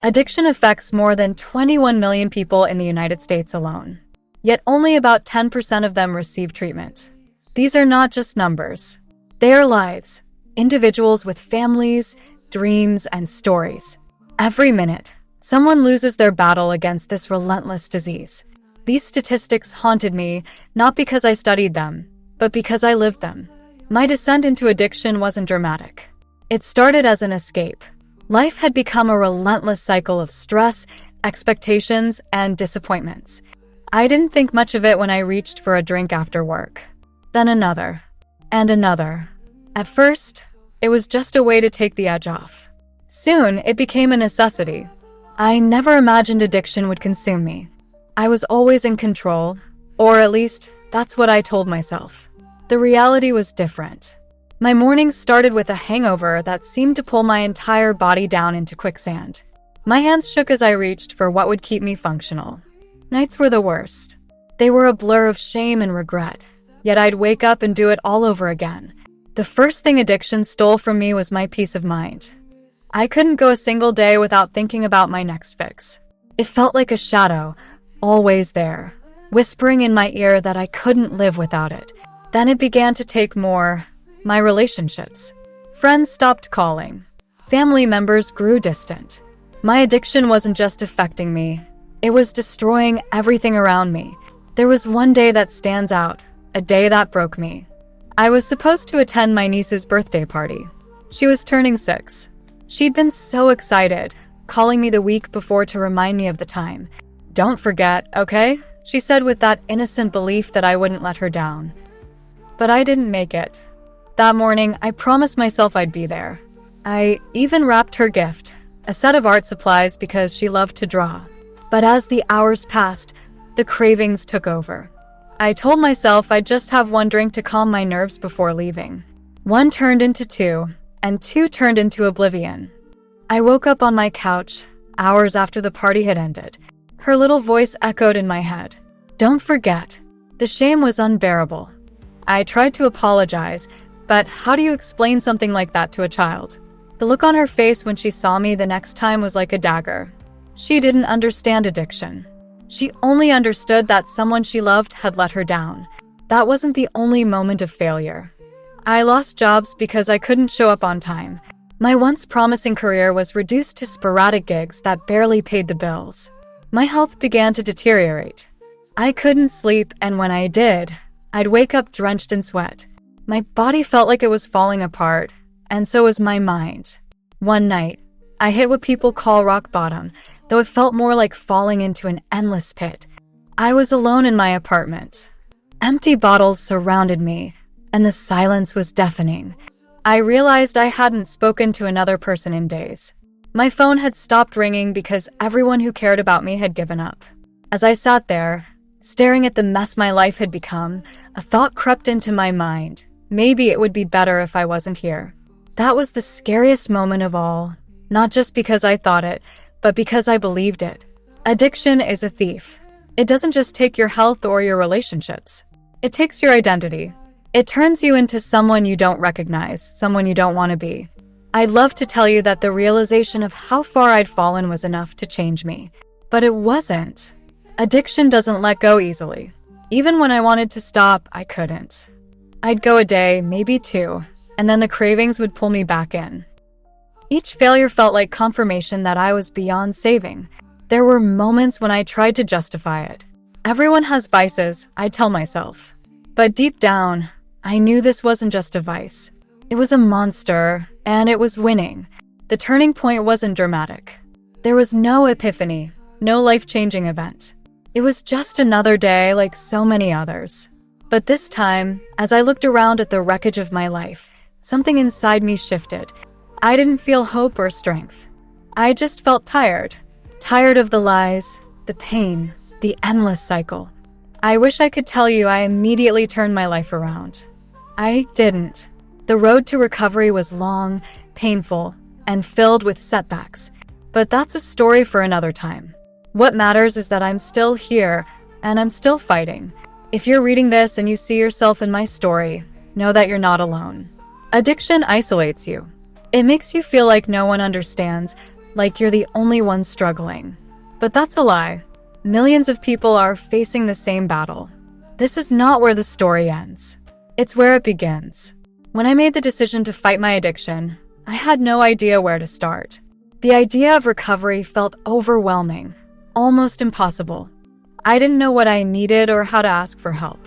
Addiction affects more than 21 million people in the United States alone. Yet only about 10% of them receive treatment. These are not just numbers. They are lives, individuals with families, dreams, and stories. Every minute, someone loses their battle against this relentless disease. These statistics haunted me, not because I studied them, but because I lived them. My descent into addiction wasn't dramatic. It started as an escape. Life had become a relentless cycle of stress, expectations, and disappointments. I didn't think much of it when I reached for a drink after work. Then another, and another. At first, it was just a way to take the edge off. Soon, it became a necessity. I never imagined addiction would consume me. I was always in control, or at least, that's what I told myself. The reality was different. My mornings started with a hangover that seemed to pull my entire body down into quicksand. My hands shook as I reached for what would keep me functional. Nights were the worst. They were a blur of shame and regret, yet I'd wake up and do it all over again. The first thing addiction stole from me was my peace of mind. I couldn't go a single day without thinking about my next fix. It felt like a shadow, always there, whispering in my ear that I couldn't live without it. Then it began to take more. My relationships. Friends stopped calling. Family members grew distant. My addiction wasn't just affecting me. It was destroying everything around me. There was one day that stands out, a day that broke me. I was supposed to attend my niece's birthday party. She was turning 6. She'd been so excited, calling me the week before to remind me of the time. "Don't forget, okay?" she said with that innocent belief that I wouldn't let her down. But I didn't make it. That morning, I promised myself I'd be there. I even wrapped her gift, a set of art supplies because she loved to draw. But as the hours passed, the cravings took over. I told myself I'd just have one drink to calm my nerves before leaving. One turned into two, and two turned into oblivion. I woke up on my couch, hours after the party had ended. Her little voice echoed in my head. "Don't forget." The shame was unbearable. I tried to apologize, but how do you explain something like that to a child? The look on her face when she saw me the next time was like a dagger. She didn't understand addiction. She only understood that someone she loved had let her down. That wasn't the only moment of failure. I lost jobs because I couldn't show up on time. My once promising career was reduced to sporadic gigs that barely paid the bills. My health began to deteriorate. I couldn't sleep, and when I did, I'd wake up drenched in sweat. My body felt like it was falling apart, and so was my mind. One night, I hit what people call rock bottom, though it felt more like falling into an endless pit. I was alone in my apartment. Empty bottles surrounded me, and the silence was deafening. I realized I hadn't spoken to another person in days. My phone had stopped ringing because everyone who cared about me had given up. As I sat there, staring at the mess my life had become, a thought crept into my mind. Maybe it would be better if I wasn't here. That was the scariest moment of all, not just because I thought it, but because I believed it. Addiction is a thief. It doesn't just take your health or your relationships. It takes your identity. It turns you into someone you don't recognize, someone you don't want to be. I'd love to tell you that the realization of how far I'd fallen was enough to change me, but it wasn't. Addiction doesn't let go easily. Even when I wanted to stop, I couldn't. I'd go a day, maybe 2, and then the cravings would pull me back in. Each failure felt like confirmation that I was beyond saving. There were moments when I tried to justify it. Everyone has vices, I'd tell myself. But deep down, I knew this wasn't just a vice. It was a monster, and it was winning. The turning point wasn't dramatic. There was no epiphany, no life-changing event. It was just another day like so many others. But this time, as I looked around at the wreckage of my life, something inside me shifted. I didn't feel hope or strength. I just felt tired. Tired of the lies, the pain, the endless cycle. I wish I could tell you I immediately turned my life around. I didn't. The road to recovery was long, painful, and filled with setbacks. But that's a story for another time. What matters is that I'm still here, and I'm still fighting. If you're reading this and you see yourself in my story, know that you're not alone. Addiction isolates you. It makes you feel like no one understands, like you're the only one struggling. But that's a lie. Millions of people are facing the same battle. This is not where the story ends. It's where it begins. When I made the decision to fight my addiction, I had no idea where to start. The idea of recovery felt overwhelming, almost impossible. I didn't know what I needed or how to ask for help.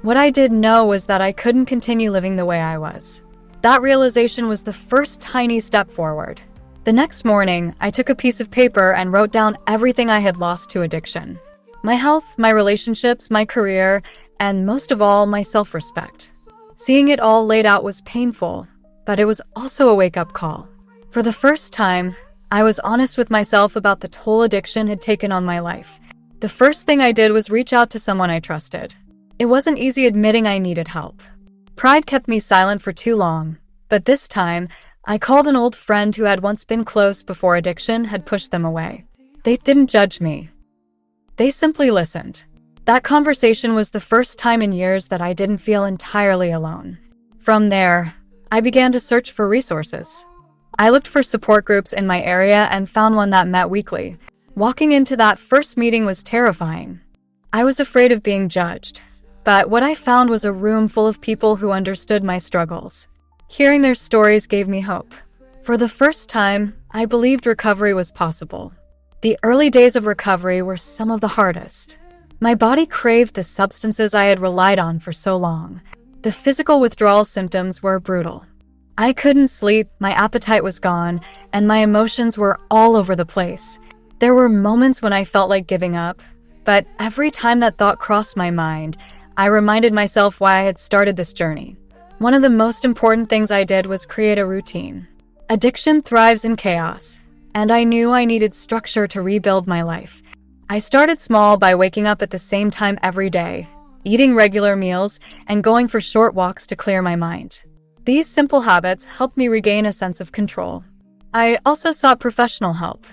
What I did know was that I couldn't continue living the way I was. That realization was the first tiny step forward. The next morning, I took a piece of paper and wrote down everything I had lost to addiction. My health, my relationships, my career, and most of all, my self-respect. Seeing it all laid out was painful, but it was also a wake-up call. For the first time, I was honest with myself about the toll addiction had taken on my life. The first thing I did was reach out to someone I trusted. It wasn't easy admitting I needed help. Pride kept me silent for too long, but this time, I called an old friend who had once been close before addiction had pushed them away. They didn't judge me. They simply listened. That conversation was the first time in years that I didn't feel entirely alone. From there, I began to search for resources. I looked for support groups in my area and found one that met weekly. Walking into that first meeting was terrifying. I was afraid of being judged, but what I found was a room full of people who understood my struggles. Hearing their stories gave me hope. For the first time, I believed recovery was possible. The early days of recovery were some of the hardest. My body craved the substances I had relied on for so long. The physical withdrawal symptoms were brutal. I couldn't sleep, my appetite was gone, and my emotions were all over the place. There were moments when I felt like giving up, but every time that thought crossed my mind, I reminded myself why I had started this journey. One of the most important things I did was create a routine. Addiction thrives in chaos, and I knew I needed structure to rebuild my life. I started small by waking up at the same time every day, eating regular meals, and going for short walks to clear my mind. These simple habits helped me regain a sense of control. I also sought professional help.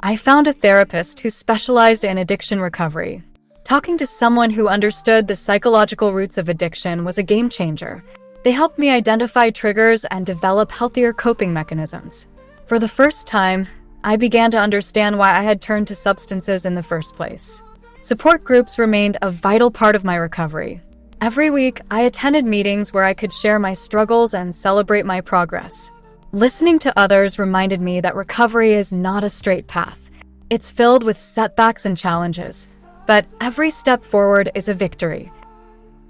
I found a therapist who specialized in addiction recovery. Talking to someone who understood the psychological roots of addiction was a game changer. They helped me identify triggers and develop healthier coping mechanisms. For the first time, I began to understand why I had turned to substances in the first place. Support groups remained a vital part of my recovery. Every week, I attended meetings where I could share my struggles and celebrate my progress. Listening to others reminded me that recovery is not a straight path. It's filled with setbacks and challenges, but every step forward is a victory.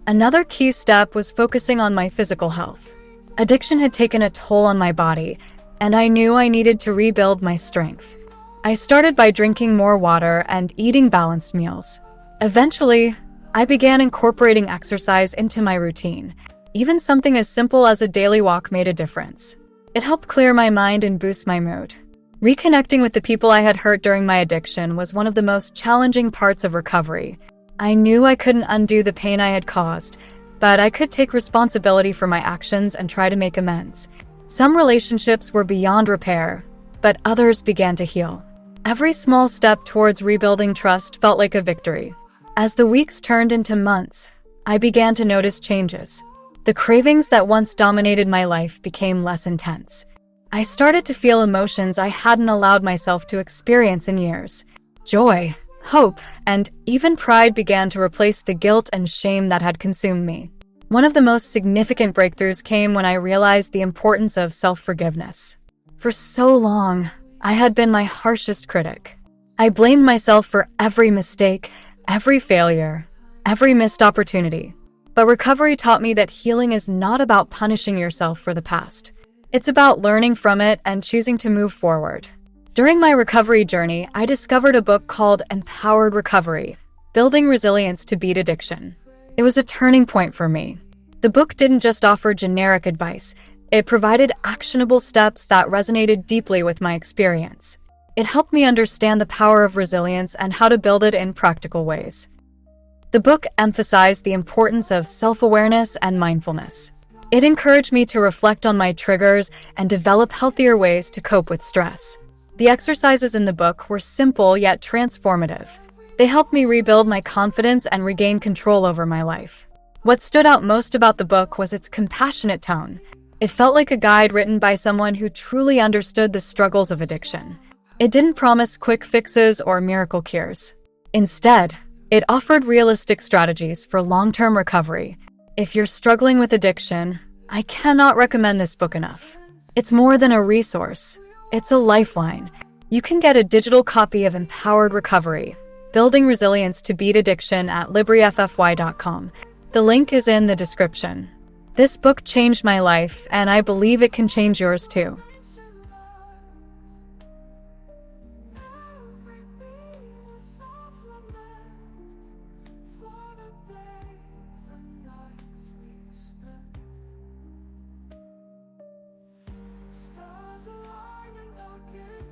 Another key step was focusing on my physical health. Addiction had taken a toll on my body, and I knew I needed to rebuild my strength. I started by drinking more water and eating balanced meals. Eventually, I began incorporating exercise into my routine. Even something as simple as a daily walk made a difference. It helped clear my mind and boost my mood. Reconnecting with the people I had hurt during my addiction was one of the most challenging parts of recovery. I knew I couldn't undo the pain I had caused, but I could take responsibility for my actions and try to make amends. Some relationships were beyond repair, but others began to heal. Every small step towards rebuilding trust felt like a victory. As the weeks turned into months, I began to notice changes. The cravings that once dominated my life became less intense. I started to feel emotions I hadn't allowed myself to experience in years. Joy, hope, and even pride began to replace the guilt and shame that had consumed me. One of the most significant breakthroughs came when I realized the importance of self-forgiveness. For so long, I had been my harshest critic. I blamed myself for every mistake, every failure, every missed opportunity. But recovery taught me that healing is not about punishing yourself for the past. It's about learning from it and choosing to move forward. During my recovery journey, I discovered a book called Empowered Recovery: Building Resilience to Beat Addiction. It was a turning point for me. The book didn't just offer generic advice. It provided actionable steps that resonated deeply with my experience. It helped me understand the power of resilience and how to build it in practical ways. The book emphasized the importance of self-awareness and mindfulness. It encouraged me to reflect on my triggers and develop healthier ways to cope with stress. The exercises in the book were simple yet transformative. They helped me rebuild my confidence and regain control over my life. What stood out most about the book was its compassionate tone. It felt like a guide written by someone who truly understood the struggles of addiction. It didn't promise quick fixes or miracle cures. Instead, it offered realistic strategies for long-term recovery. If you're struggling with addiction, I cannot recommend this book enough. It's more than a resource. It's a lifeline. You can get a digital copy of Empowered Recovery, Building Resilience to Beat Addiction at LibriFFY.com. The link is in the description. This book changed my life, and I believe it can change yours too.